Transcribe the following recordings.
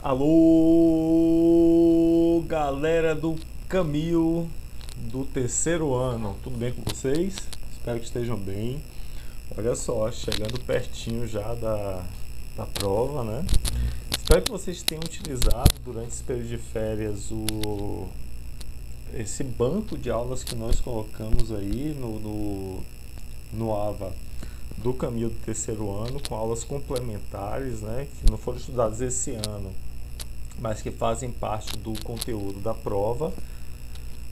Alô, galera do Camil do terceiro ano, tudo bem com vocês? Espero que estejam bem. Olha só, chegando pertinho já da prova, né? Espero que vocês tenham utilizado durante esse período de férias esse banco de aulas que nós colocamos aí no AVA do Camil do terceiro ano, com aulas complementares, né? Que não foram estudadas esse ano, mas que fazem parte do conteúdo da prova.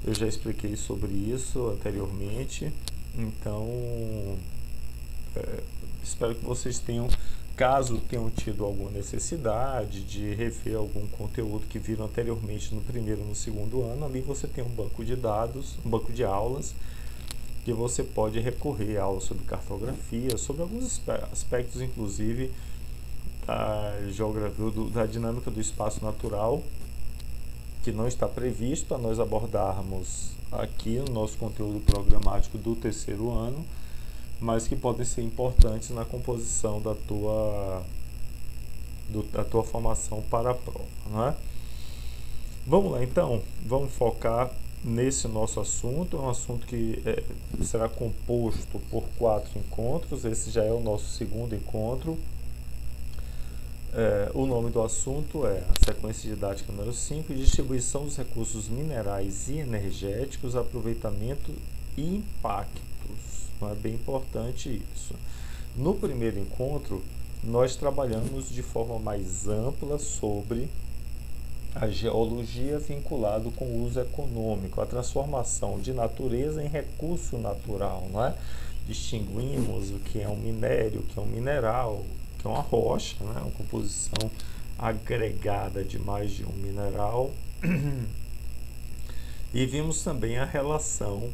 Eu já expliquei sobre isso anteriormente, então espero que vocês tenham, caso tenham tido alguma necessidade de rever algum conteúdo que viram anteriormente no primeiro e no segundo ano, ali você tem um banco de dados, um banco de aulas, que você pode recorrer a aulas sobre cartografia, sobre alguns aspectos, inclusive da geografia, da dinâmica do espaço natural, que não está previsto para nós abordarmos aqui no nosso conteúdo programático do terceiro ano, mas que podem ser importantes na composição da tua formação para a prova, não é? Vamos lá então, vamos focar nesse nosso assunto. É um assunto que será composto por 4 encontros. Esse já é o nosso segundo encontro. O nome do assunto é a sequência didática número 5, distribuição dos recursos minerais e energéticos, aproveitamento e impactos. É bem importante isso. No primeiro encontro, nós trabalhamos de forma mais ampla sobre a geologia vinculado com o uso econômico, a transformação de natureza em recurso natural, não é? Distinguimos o que é um minério, o que é um mineral, que é uma rocha, né? Uma composição agregada de mais de um mineral. E vimos também a relação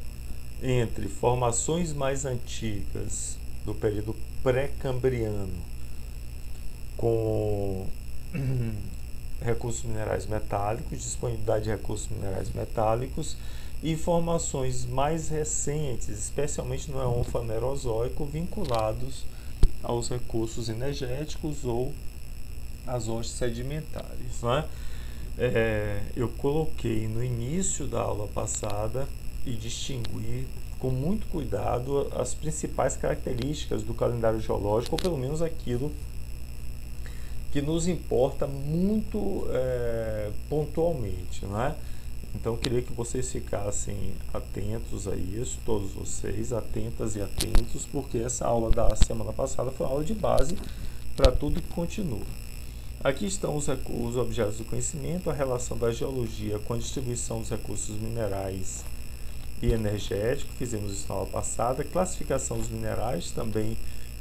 entre formações mais antigas do período pré-cambriano com recursos minerais metálicos, disponibilidade de recursos minerais metálicos, e formações mais recentes, especialmente no Éon Fanerozoico, vinculados aos recursos energéticos ou às rochas sedimentares, né? Eu coloquei no início da aula passada e distingui com muito cuidado as principais características do calendário geológico, ou pelo menos aquilo que nos importa muito pontualmente, né? Então eu queria que vocês ficassem atentos a isso, todos vocês, atentas e atentos, porque essa aula da semana passada foi uma aula de base para tudo que continua. Aqui estão os objetos do conhecimento, a relação da geologia com a distribuição dos recursos minerais e energéticos, fizemos isso na aula passada. Classificação dos minerais, também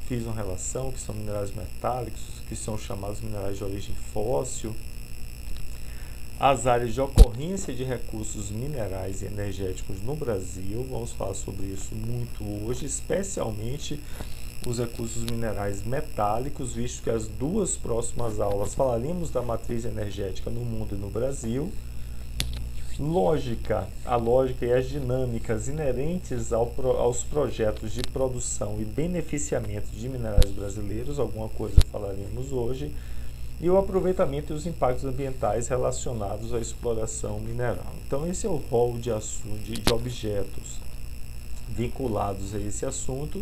fiz uma relação, que são minerais metálicos, que são chamados minerais de origem fóssil. As áreas de ocorrência de recursos minerais e energéticos no Brasil, vamos falar sobre isso muito hoje, especialmente os recursos minerais metálicos, visto que as duas próximas aulas falaremos da matriz energética no mundo e no Brasil. A lógica e as dinâmicas inerentes aos projetos de produção e beneficiamento de minerais brasileiros, alguma coisa falaremos hoje, e o aproveitamento e os impactos ambientais relacionados à exploração mineral. Então esse é o rol de objetos vinculados a esse assunto,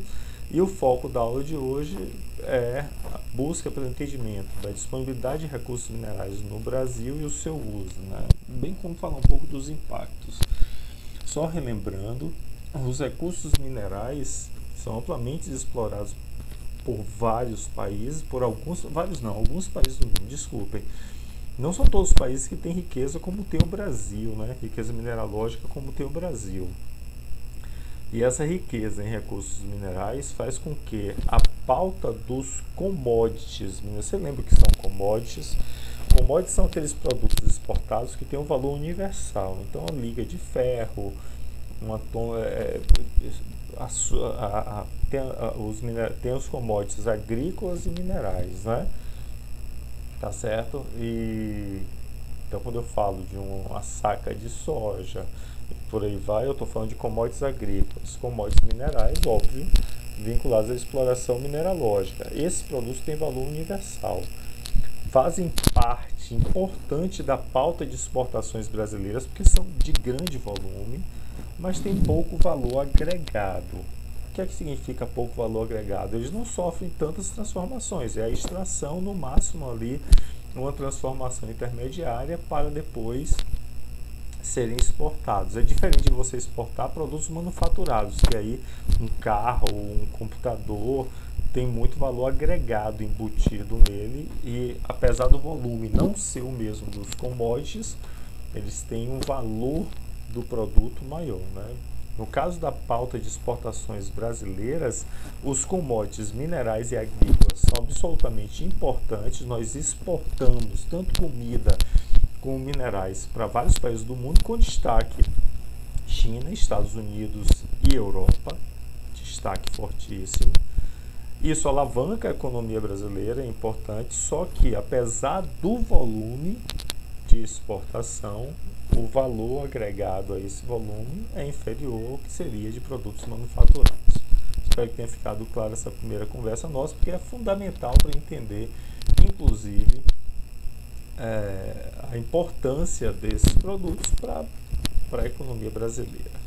e o foco da aula de hoje é a busca pelo entendimento da disponibilidade de recursos minerais no Brasil e o seu uso, né? Bem como falar um pouco dos impactos. Só relembrando, os recursos minerais são amplamente explorados por vários países, alguns países do mundo, desculpem. Não são todos os países que têm riqueza como tem o Brasil, né? Riqueza mineralógica como tem o Brasil. E essa riqueza em recursos minerais faz com que a pauta dos commodities, você lembra o que são commodities? Commodities são aqueles produtos exportados que têm um valor universal. Então, a liga de ferro, tem os commodities agrícolas e minerais, né? Tá certo? Então, quando eu falo de uma saca de soja, por aí vai, eu estou falando de commodities agrícolas. Commodities minerais, óbvio, vinculados à exploração mineralógica. Esses produtos têm valor universal. Fazem parte parte importante da pauta de exportações brasileiras, porque são de grande volume, mas tem pouco valor agregado. O que é que significa pouco valor agregado? Eles não sofrem tantas transformações, é a extração, no máximo ali, uma transformação intermediária para depois serem exportados. É diferente de você exportar produtos manufaturados, que aí um carro, um computador tem muito valor agregado embutido nele, e apesar do volume não ser o mesmo dos commodities, eles têm um valor do produto maior, né? No caso da pauta de exportações brasileiras, os commodities minerais e agrícolas são absolutamente importantes. Nós exportamos tanto comida como minerais para vários países do mundo, com destaque China, Estados Unidos e Europa, destaque fortíssimo. Isso alavanca a economia brasileira, é importante, só que apesar do volume de exportação, o valor agregado a esse volume é inferior ao que seria de produtos manufaturados. Espero que tenha ficado claro essa primeira conversa nossa, porque é fundamental para entender, inclusive, a importância desses produtos para a economia brasileira.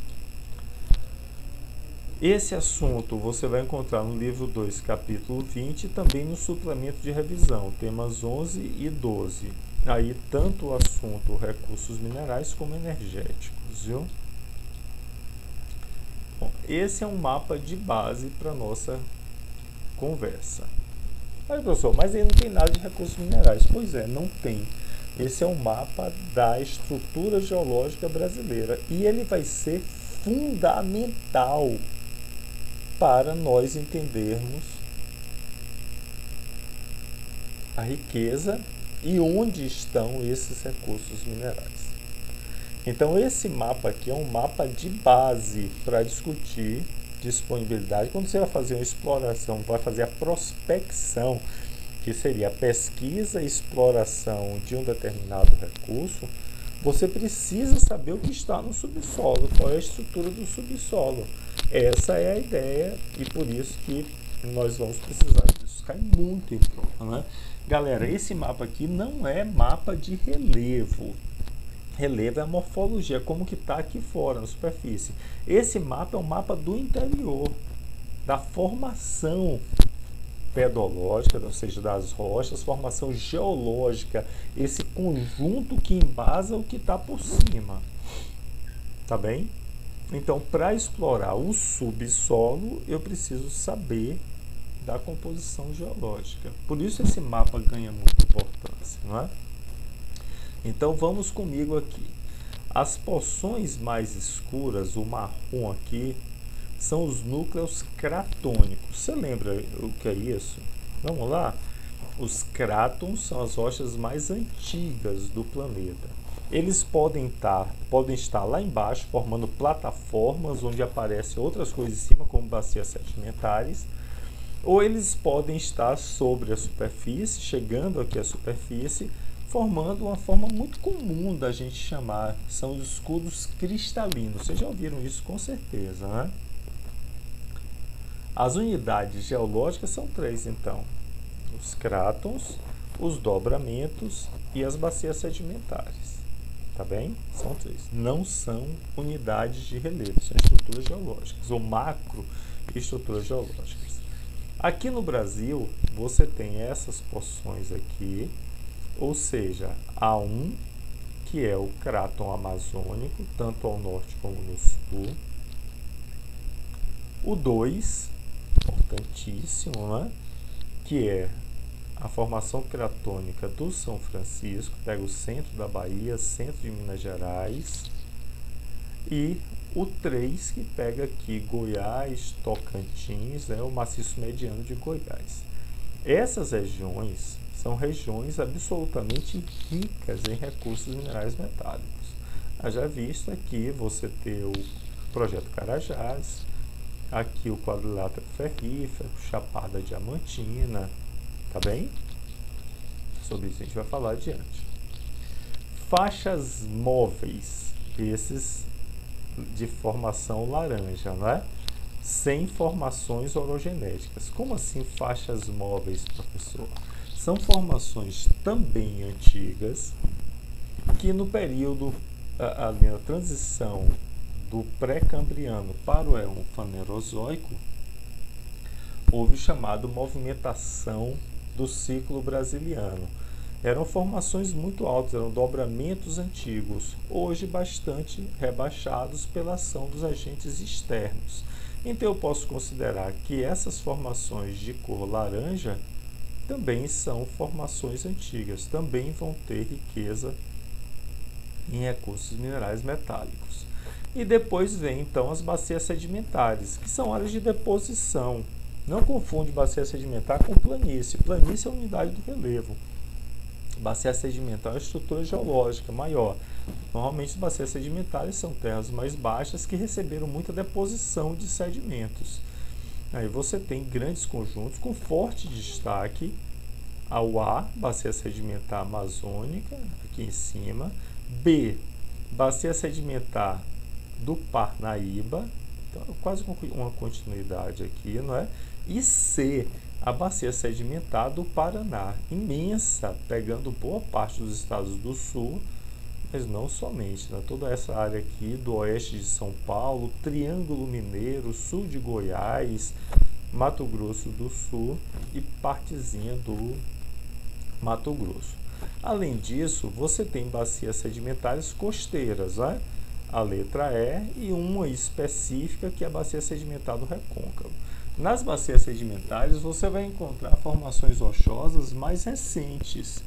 Esse assunto você vai encontrar no livro 2, capítulo 20, e também no suplemento de revisão, temas 11 e 12. Aí tanto o assunto recursos minerais como energéticos, viu? Bom, esse é um mapa de base para nossa conversa. Aí, professor, mas aí não tem nada de recursos minerais. Pois é, não tem. Esse é um mapa da estrutura geológica brasileira e ele vai ser fundamental para nós entendermos a riqueza e onde estão esses recursos minerais. Então, esse mapa aqui é um mapa de base para discutir disponibilidade. Quando você vai fazer uma exploração, vai fazer a prospecção, que seria a pesquisa e exploração de um determinado recurso, você precisa saber o que está no subsolo, qual é a estrutura do subsolo. Essa é a ideia e por isso que nós vamos precisar disso. Cai muito em prova, né? Galera, esse mapa aqui não é mapa de relevo. Relevo é a morfologia, como que está aqui fora, na superfície. Esse mapa é um mapa do interior, da formação pedológica, ou seja, das rochas, formação geológica, esse conjunto que embasa o que está por cima. Tá bem? Então, para explorar o subsolo, eu preciso saber da composição geológica. Por isso esse mapa ganha muita importância, não é? Então, vamos comigo aqui. As porções mais escuras, o marrom aqui, são os núcleos cratônicos. Você lembra o que é isso? Vamos lá? Os crátons são as rochas mais antigas do planeta. Eles podem estar lá embaixo, formando plataformas onde aparecem outras coisas em cima, como bacias sedimentares, ou eles podem estar sobre a superfície, chegando aqui à superfície, formando uma forma muito comum da gente chamar, são os escudos cristalinos. Vocês já ouviram isso com certeza, né? As unidades geológicas são três, então: os crátons, os dobramentos e as bacias sedimentares. Tá bem? São três. Não são unidades de relevo, são estruturas geológicas, ou macro estruturas geológicas. Aqui no Brasil, você tem essas porções aqui, ou seja, A1, que é o cráton amazônico, tanto ao norte como no sul. O 2, importantíssimo, né? Que é a formação cratônica do São Francisco, pega o centro da Bahia, centro de Minas Gerais, e o 3, que pega aqui Goiás, Tocantins, o maciço mediano de Goiás. Essas regiões são regiões absolutamente ricas em recursos minerais metálicos. Já visto aqui, você ter o projeto Carajás, aqui o quadrilátero ferrífero, Chapada Diamantina, tá bem? Sobre isso a gente vai falar adiante. Faixas móveis, esses de formação laranja, não é? Sem formações orogenéticas. Como assim faixas móveis, professor? são formações também antigas, que no período, ali na transição do pré-cambriano para o Éon Fanerozoico, houve o chamado movimentação do ciclo brasiliano. Eram formações muito altas, eram dobramentos antigos, hoje bastante rebaixados pela ação dos agentes externos. Então eu posso considerar que essas formações de cor laranja também são formações antigas, também vão ter riqueza em recursos minerais metálicos. E depois vem então as bacias sedimentares, que são áreas de deposição. Não confunde bacia sedimentar com planície. Planície é a unidade do relevo. Bacia sedimentar é uma estrutura geológica maior. Normalmente, as bacias sedimentares são terras mais baixas que receberam muita deposição de sedimentos. Aí você tem grandes conjuntos com forte destaque ao A, bacia sedimentar amazônica, aqui em cima. B, bacia sedimentar do Parnaíba, então quase uma continuidade aqui, não é? E C, a bacia sedimentar do Paraná, imensa, pegando boa parte dos estados do sul, mas não somente, né? Toda essa área aqui do oeste de São Paulo, Triângulo Mineiro, sul de Goiás, Mato Grosso do Sul e partezinha do Mato Grosso. Além disso, você tem bacias sedimentares costeiras, né? A letra E e uma específica que é a bacia sedimentar do Recôncavo. Nas bacias sedimentares você vai encontrar formações rochosas mais recentes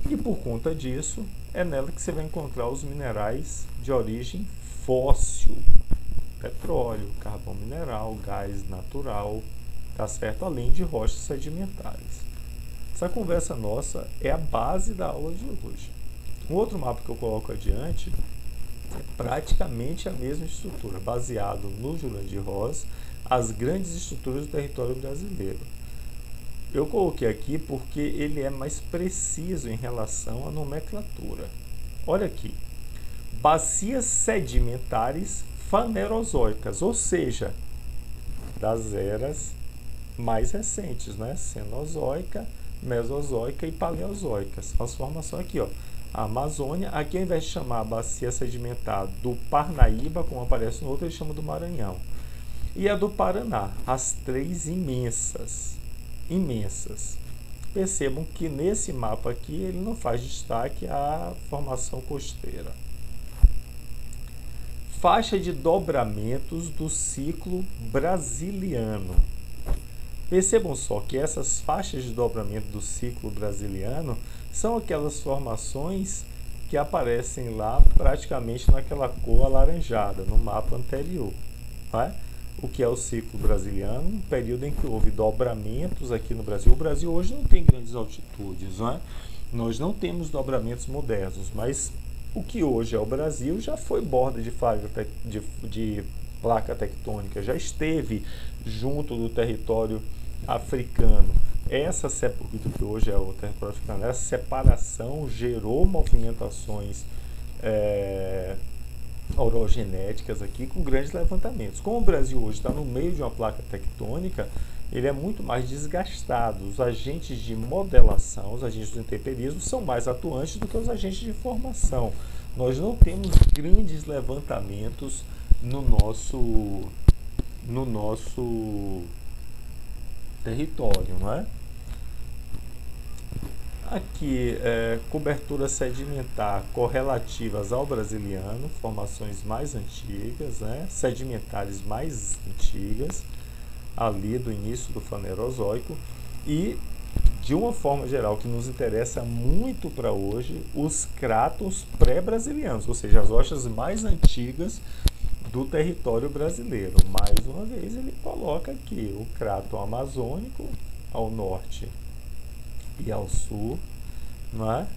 e por conta disso é nela que você vai encontrar os minerais de origem fóssil, petróleo, carvão mineral, gás natural, tá certo? Além de rochas sedimentares. Essa conversa nossa é a base da aula de hoje. Um outro mapa que eu coloco adiante é praticamente a mesma estrutura, baseado no Jurandir Ross, as grandes estruturas do território brasileiro. Eu coloquei aqui porque ele é mais preciso em relação à nomenclatura. Olha aqui, bacias sedimentares fanerozoicas, ou seja, das eras mais recentes, né? Cenozoica, Mesozoica e Paleozoica. São as formações aqui, ó. A Amazônia, aqui ao invés de chamar a bacia sedimentar do Parnaíba, como aparece no outro, ele chama do Maranhão. E a do Paraná, as três imensas. Percebam que nesse mapa aqui ele não faz destaque à formação costeira. Faixa de dobramentos do ciclo brasiliano. Percebam só que essas faixas de dobramento do ciclo brasiliano são aquelas formações que aparecem lá praticamente naquela cor alaranjada, no mapa anterior. Não é? O que é o ciclo brasiliano? Um período em que houve dobramentos aqui no Brasil. O Brasil hoje não tem grandes altitudes, não é? Nós não temos dobramentos modernos, mas o que hoje é o Brasil já foi borda de placa tectônica, já esteve junto do território africano. Essa que hoje é o território africano, essa separação gerou movimentações orogenéticas aqui com grandes levantamentos. Como o Brasil hoje está no meio de uma placa tectônica, ele é muito mais desgastado. Os agentes de modelação, os agentes do intemperismo, são mais atuantes do que os agentes de formação. Nós não temos grandes levantamentos no nosso território, não é? Aqui, cobertura sedimentar correlativas ao brasiliano, formações mais antigas, né? Sedimentares mais antigas, ali do início do Fanerozoico, e de uma forma geral que nos interessa muito para hoje, os cratons pré-brasilianos, ou seja, as rochas mais antigas do território brasileiro. Mais uma vez ele coloca aqui o craton amazônico ao norte e ao sul, não é?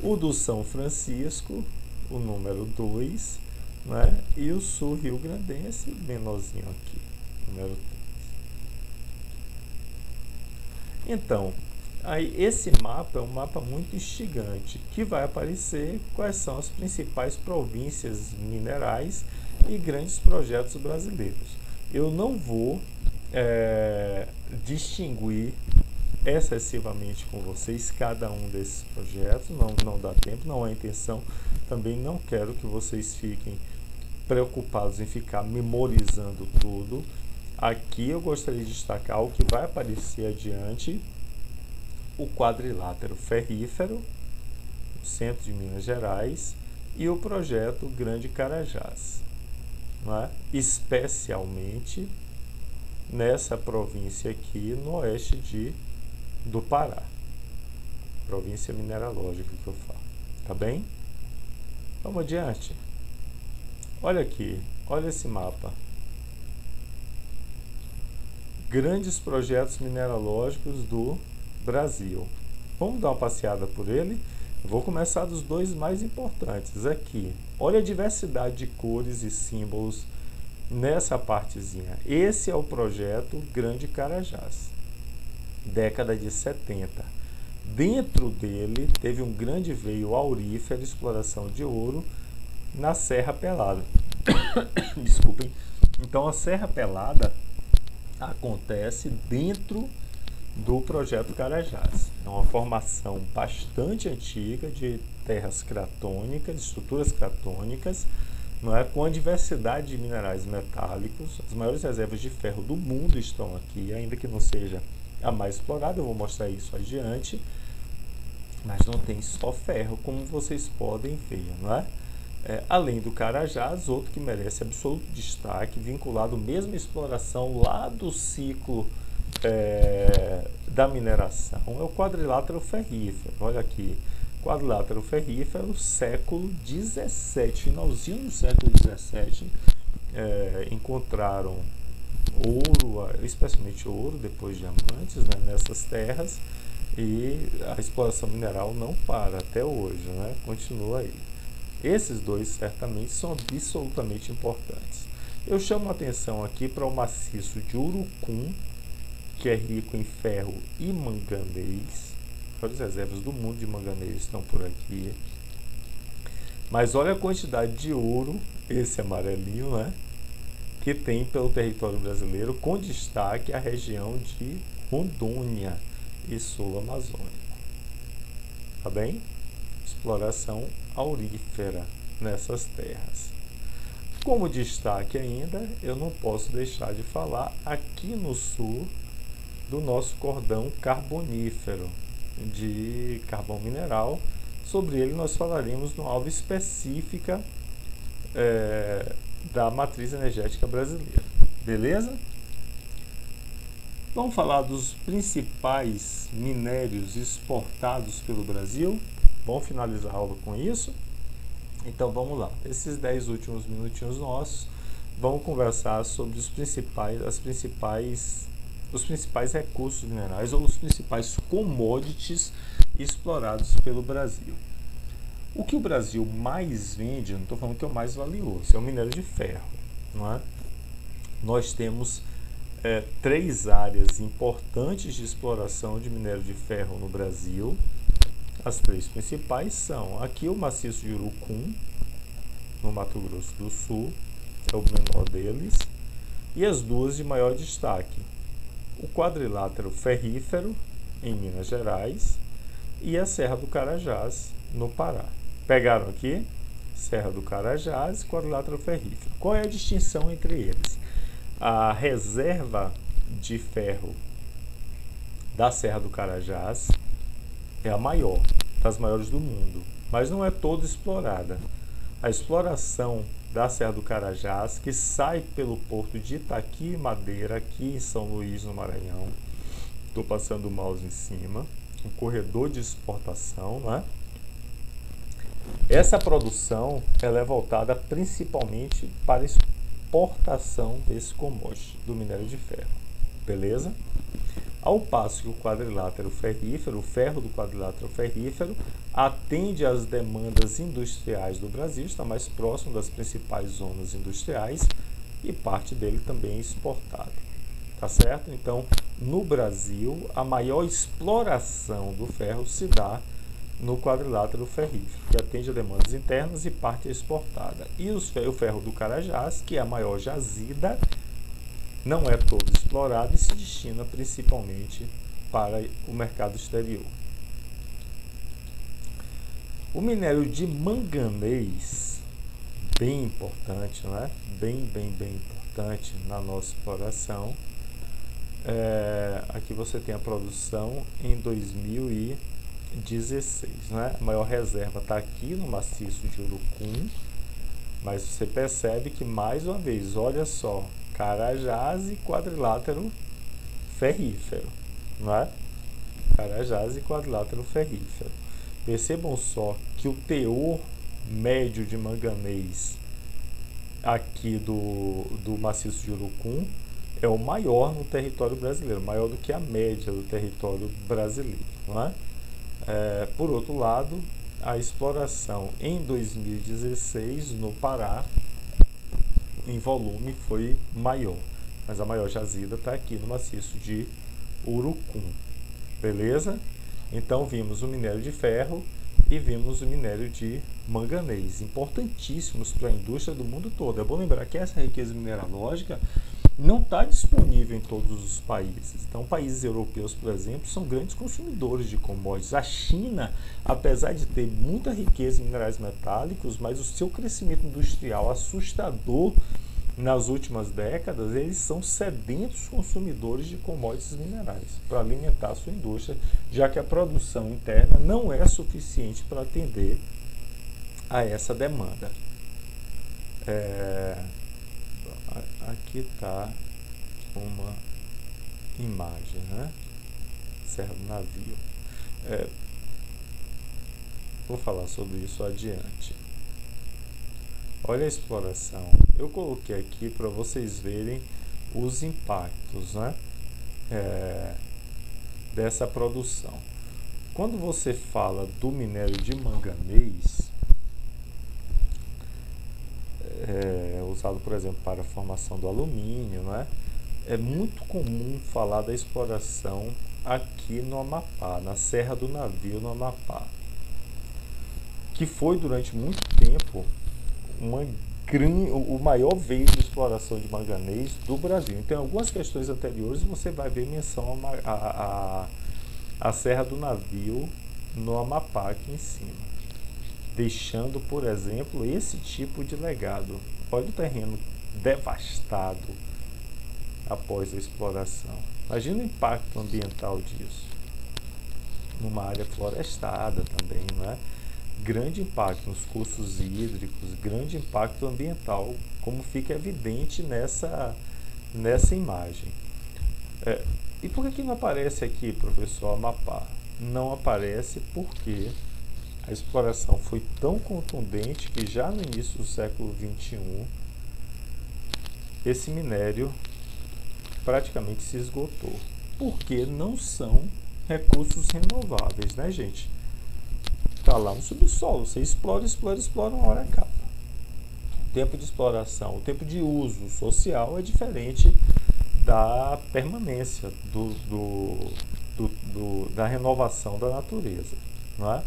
O do São Francisco, o número 2, não é? E o sul rio-grandense, menorzinho aqui, número 3. Então, aí esse mapa é um mapa muito instigante, que vai aparecer quais são as principais províncias minerais e grandes projetos brasileiros. Eu não vou distinguir excessivamente com vocês cada um desses projetos, não dá tempo, não é intenção, também não quero que vocês fiquem preocupados em ficar memorizando tudo. Aqui eu gostaria de destacar o que vai aparecer adiante: o quadrilátero ferrífero, no centro de Minas Gerais, e o projeto Grande Carajás, não é? Especialmente nessa província aqui no oeste do Pará, província mineralógica que eu falo, tá bem? Vamos adiante. Olha aqui, olha esse mapa. Grandes projetos mineralógicos do Brasil. Vamos dar uma passeada por ele? Vou começar dos dois mais importantes aqui. Olha a diversidade de cores e símbolos nessa partezinha. Esse é o projeto Grande Carajás, década de 70. Dentro dele teve um grande veio aurífero, exploração de ouro na Serra Pelada. Desculpem. Então a Serra Pelada acontece dentro do projeto Carajás. É uma formação bastante antiga de terras cratônicas, de estruturas cratônicas, não é? Com a diversidade de minerais metálicos. As maiores reservas de ferro do mundo estão aqui, ainda que não seja a mais explorada, eu vou mostrar isso adiante, mas não tem só ferro, como vocês podem ver, não é? Além do Carajás, outro que merece absoluto destaque, vinculado mesmo à exploração lá do ciclo da mineração, é o quadrilátero ferrífero. Olha aqui, quadrilátero ferrífero, século XVII, finalzinho do século XVII, encontraram ouro, especialmente ouro, depois diamantes, né, nessas terras, e a exploração mineral não para até hoje, né, continua aí. Esses dois certamente são absolutamente importantes. Eu chamo a atenção aqui para o maciço de Urucum, que é rico em ferro e manganês. As reservas do mundo de manganês estão por aqui. Mas olha a quantidade de ouro, esse amarelinho, né, que tem pelo território brasileiro, com destaque a região de Rondônia e sul amazônico. Tá bem? Exploração aurífera nessas terras. Como destaque ainda, eu não posso deixar de falar aqui no sul do nosso cordão carbonífero de carvão mineral. Sobre ele nós falaremos numa aula específica da matriz energética brasileira. Beleza? Vamos falar dos principais minérios exportados pelo Brasil. Vamos finalizar a aula com isso? Então vamos lá. Esses 10 últimos minutinhos nossos, vamos conversar sobre os principais recursos minerais ou os principais commodities explorados pelo Brasil. O que o Brasil mais vende, não estou falando que é o mais valioso, é o minério de ferro, não é? Nós temos 3 áreas importantes de exploração de minério de ferro no Brasil. As 3 principais são aqui o maciço de Urucum, no Mato Grosso do Sul, é o menor deles, e as 2 de maior destaque: o quadrilátero ferrífero, em Minas Gerais, e a Serra do Carajás, no Pará. Pegaram aqui? Serra do Carajás e quadrilátero ferrífero. Qual é a distinção entre eles? A reserva de ferro da Serra do Carajás é a maior, das maiores do mundo, mas não é toda explorada. A exploração da Serra do Carajás, que sai pelo porto de Itaqui, Madeira, aqui em São Luís, no Maranhão. Estou passando o mouse em cima. Um corredor de exportação, né? Essa produção ela é voltada principalmente para exportação desse commodity, do minério de ferro. Beleza? Ao passo que o quadrilátero ferrífero, o ferro do quadrilátero ferrífero, atende às demandas industriais do Brasil, está mais próximo das principais zonas industriais e parte dele também é exportado. Tá certo? Então, no Brasil, a maior exploração do ferro se dá no quadrilátero ferrífero, que atende a demandas internas e parte é exportada. E o ferro do Carajás, que é a maior jazida, não é todo explorado e se destina principalmente para o mercado exterior. O minério de manganês, bem importante, não é? Bem importante na nossa exploração. Aqui você tem a produção em 2016, né? A maior reserva está aqui no maciço de Urucum, mas você percebe que, mais uma vez, olha só, Carajás e quadrilátero ferrífero, não é? Carajás e quadrilátero ferrífero. Percebam só que o teor médio de manganês aqui do maciço de Urucum é o maior no território brasileiro, maior do que a média do território brasileiro, não é? Por outro lado, a exploração em 2016 no Pará, em volume, foi maior, mas a maior jazida está aqui no maciço de Urucum, beleza? Então vimos o minério de ferro e vimos o minério de manganês, importantíssimos para a indústria do mundo todo. É bom lembrar que essa riqueza mineralógica não está disponível em todos os países. Então, países europeus, por exemplo, são grandes consumidores de commodities. A China, apesar de ter muita riqueza em minerais metálicos, mas o seu crescimento industrial assustador nas últimas décadas, eles são sedentos consumidores de commodities minerais para alimentar a sua indústria, já que a produção interna não é suficiente para atender a essa demanda. Aqui está uma imagem, né? Serra do Navio. Vou falar sobre isso adiante. Olha a exploração. Eu coloquei aqui para vocês verem os impactos, né? Dessa produção. Quando você fala do minério de manganês, usado, por exemplo, para a formação do alumínio, né? É muito comum falar da exploração aqui no Amapá, na Serra do Navio, no Amapá, que foi durante muito tempo o maior veio de exploração de manganês do Brasil. Então, em algumas questões anteriores, você vai ver menção a Serra do Navio no Amapá aqui em cima, deixando, por exemplo, esse tipo de legado. Olha o terreno devastado após a exploração. Imagina o impacto ambiental disso. Numa área florestada também, não é? Grande impacto nos cursos hídricos, grande impacto ambiental, como fica evidente nessa imagem. E por que não aparece aqui, professor, Amapá? Não aparece porque a exploração foi tão contundente que já no início do século XXI, esse minério praticamente se esgotou. Porque não são recursos renováveis, né, gente? Está lá no subsolo, você explora, uma hora acaba. O tempo de exploração, o tempo de uso social é diferente da permanência, da renovação da natureza, não é?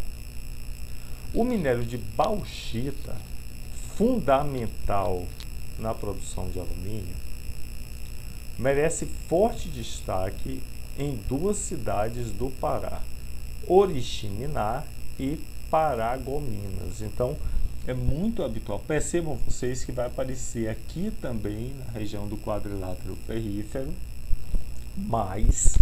O minério de bauxita, fundamental na produção de alumínio, merece forte destaque em duas cidades do Pará, Oriximiná e Paragominas. Então, é muito habitual. Percebam vocês que vai aparecer aqui também na região do quadrilátero ferrífero, mas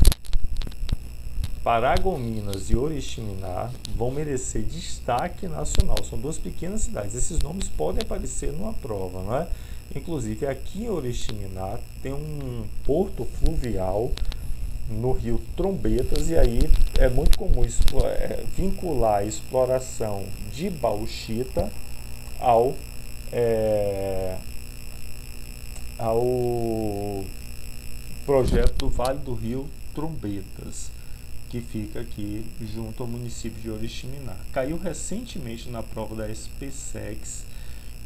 Paragominas e Oriximiná vão merecer destaque nacional. São duas pequenas cidades. Esses nomes podem aparecer numa prova, não é? Inclusive, aqui em Oriximiná tem um porto fluvial no rio Trombetas, e aí é muito comum vincular a exploração de bauxita ao projeto do Vale do Rio Trombetas, que fica aqui junto ao município de Oriximiná. Caiu recentemente na prova da SPSEX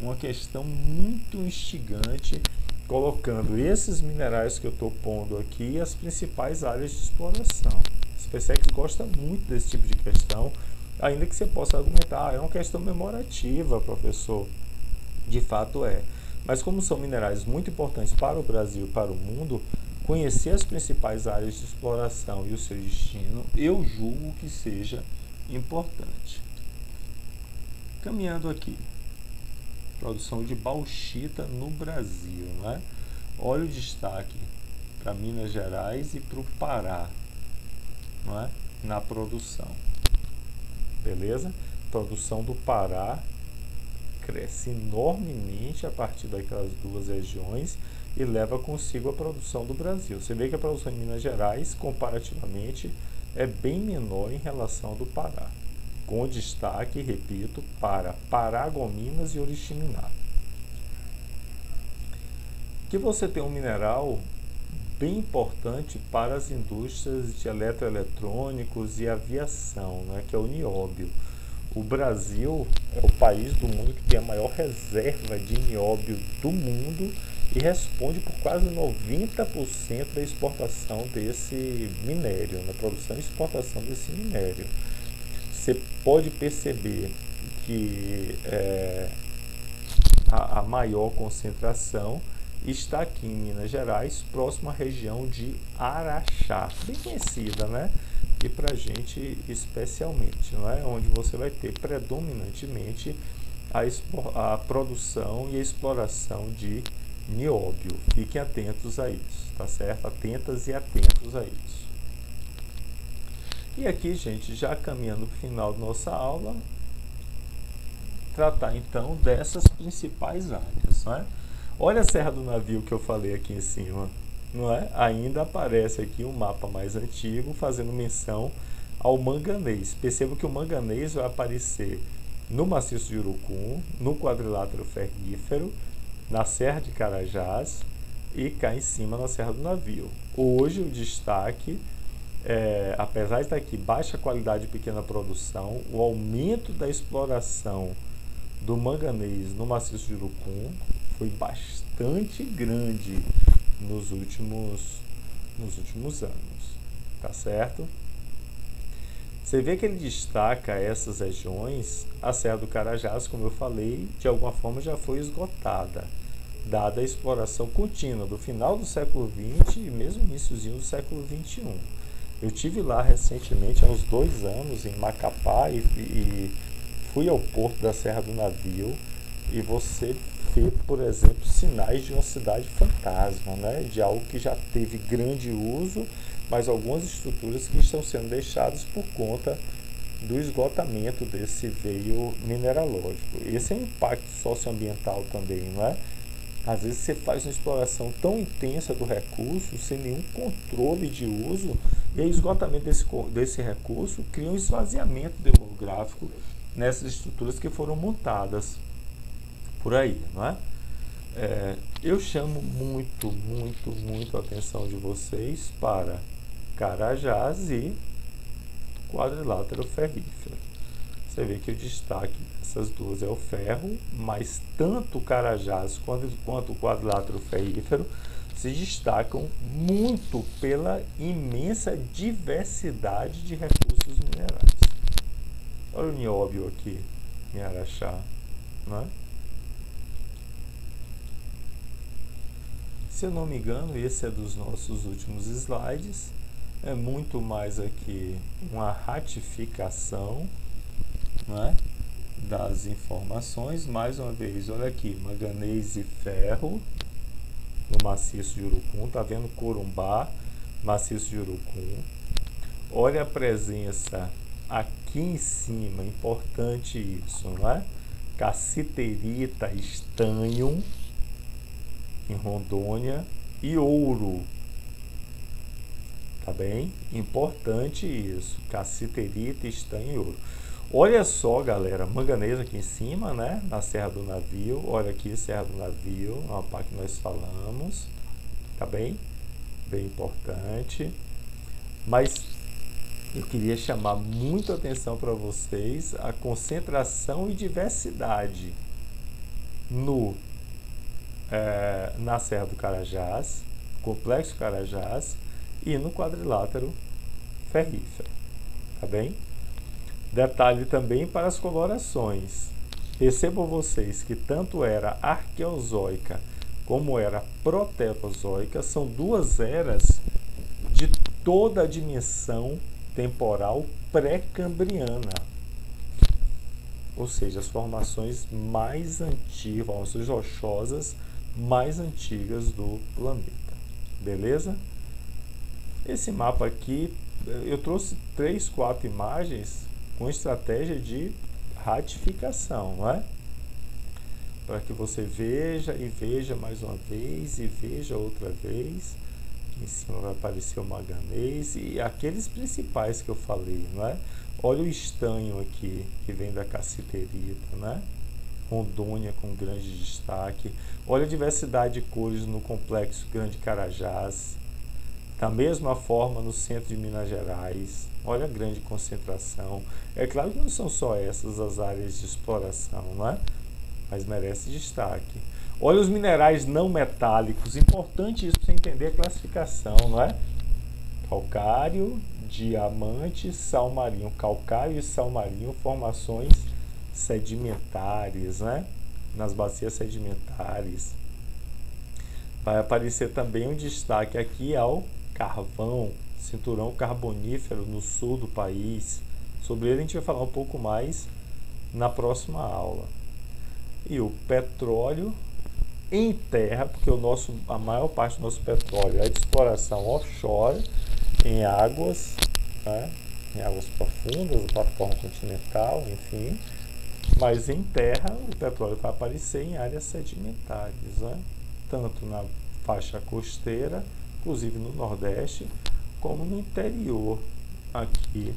uma questão muito instigante, colocando esses minerais que eu estou pondo aqui as principais áreas de exploração. A SPSEX gosta muito desse tipo de questão, ainda que você possa argumentar, é uma questão memorativa, professor. De fato é. Mas como são minerais muito importantes para o Brasil e para o mundo, conhecer as principais áreas de exploração e o seu destino, eu julgo que seja importante. Caminhando aqui, produção de bauxita no Brasil, né? Olha o destaque para Minas Gerais e para o Pará, não é? Na produção, beleza? Produção do Pará cresce enormemente a partir daquelas duas regiões e leva consigo a produção do Brasil. Você vê que a produção em Minas Gerais, comparativamente, é bem menor em relação ao do Pará, com destaque, repito, para Paragominas e Oriximiná. Aqui você tem um mineral bem importante para as indústrias de eletroeletrônicos e aviação, né, que é o nióbio. O Brasil é o país do mundo que tem a maior reserva de nióbio do mundo e responde por quase 90% da exportação desse minério, na produção e exportação desse minério. Você pode perceber que a maior concentração está aqui em Minas Gerais, próximo à região de Araxá, bem conhecida, né? E para a gente especialmente, não é? Onde você vai ter predominantemente a produção e a exploração de nióbio. Fiquem atentos a isso, tá certo? Atentas e atentos a isso. E aqui, gente, já caminhando para o final da nossa aula, tratar então dessas principais áreas, não é? Olha a Serra do Navio que eu falei aqui em cima, não é? Ainda aparece aqui um mapa mais antigo fazendo menção ao manganês. Perceba que o manganês vai aparecer no maciço de Urucum, no quadrilátero ferrífero, na Serra de Carajás e cá em cima na Serra do Navio. Hoje o destaque, apesar de estar aqui baixa qualidade e pequena produção, o aumento da exploração do manganês no maciço de Urucum foi bastante grande nos últimos anos, tá certo? Você vê que ele destaca essas regiões. A Serra do Carajás, como eu falei, de alguma forma já foi esgotada, dada a exploração contínua do final do século XX e mesmo iníciozinho do século XXI. Eu tive lá recentemente, há uns 2 anos, em Macapá, e fui ao porto da Serra do Navio, e você vê, por exemplo, sinais de uma cidade fantasma, né? De algo que já teve grande uso, mas algumas estruturas que estão sendo deixadas por conta do esgotamento desse veio mineralógico. Esse é um impacto socioambiental também, não é? Às vezes você faz uma exploração tão intensa do recurso, sem nenhum controle de uso, e o esgotamento desse recurso cria um esvaziamento demográfico nessas estruturas que foram montadas por aí, não é? Eu chamo muito a atenção de vocês para Carajás e quadrilátero ferrífero. Você vê que o destaque dessas duas é o ferro, mas tanto o Carajás quanto o quadrilátero ferrífero se destacam muito pela imensa diversidade de recursos minerais. Olha o nióbio aqui em Araxá, não é? Se eu não me engano, esse é dos nossos últimos slides. É muito mais aqui uma ratificação, não é, das informações. Mais uma vez, olha aqui, manganês e ferro no maciço de Urucum. Tá vendo Corumbá, maciço de Urucum. Olha a presença aqui em cima, importante isso, não é? Cassiterita, estanho em Rondônia e ouro, tá bem? Importante isso, cassiterita, estanho e ouro. Olha só, galera, manganês aqui em cima, né? Na Serra do Navio, olha aqui, Serra do Navio, uma parte que nós falamos, tá bem? Bem importante. Mas eu queria chamar muito a atenção para vocês a concentração e diversidade na Serra do Carajás, Complexo Carajás e no quadrilátero ferrífero, tá bem? Detalhe também para as colorações. Percebam vocês que tanto era arqueozoica como era proterozoica, são duas eras de toda a dimensão temporal pré-cambriana, ou seja, as formações mais antigas, formações rochosas mais antigas do planeta. Beleza? Esse mapa aqui, eu trouxe 3, 4 imagens com estratégia de ratificação, não é? Para que você veja e veja mais uma vez e veja outra vez. Aqui em cima vai aparecer o manganês e aqueles principais que eu falei, não é? Olha o estanho aqui, que vem da cassiterita, né? Rondônia com grande destaque. Olha a diversidade de cores no complexo Grande Carajás. Da mesma forma no centro de Minas Gerais. Olha a grande concentração. É claro que não são só essas as áreas de exploração, não é? Mas merece destaque. Olha os minerais não metálicos. Importante isso para você entender a classificação, não é? Calcário, diamante, sal marinho. Calcário e sal marinho, formações sedimentares, né? Nas bacias sedimentares. Vai aparecer também um destaque aqui ao carvão, cinturão carbonífero no sul do país. Sobre ele a gente vai falar um pouco mais na próxima aula. E o petróleo em terra, porque a maior parte do nosso petróleo é de exploração offshore, em águas, né? Em águas profundas, a plataforma continental, enfim. Mas em terra, o petróleo vai aparecer em áreas sedimentares, né? Tanto na faixa costeira, inclusive no Nordeste, como no interior aqui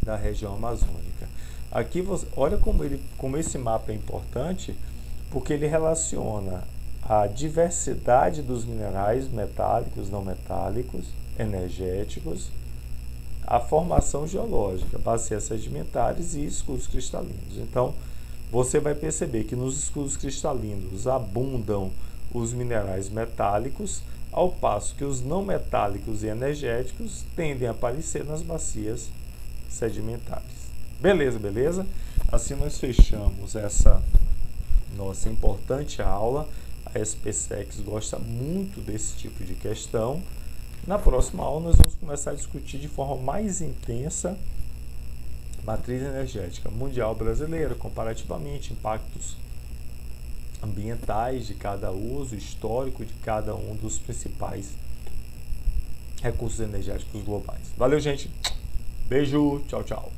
da região amazônica. Aqui você, olha como esse mapa é importante, porque ele relaciona a diversidade dos minerais metálicos, não metálicos, energéticos, a formação geológica, bacias sedimentares e escudos cristalinos. Então, você vai perceber que nos escudos cristalinos abundam os minerais metálicos, ao passo que os não metálicos e energéticos tendem a aparecer nas bacias sedimentares. Beleza, beleza? Assim nós fechamos essa nossa importante aula. A SpaceX gosta muito desse tipo de questão. Na próxima aula nós vamos começar a discutir de forma mais intensa matriz energética mundial brasileira, comparativamente, impactos ambientais de cada uso, histórico de cada um dos principais recursos energéticos globais. Valeu, gente! Beijo, tchau, tchau!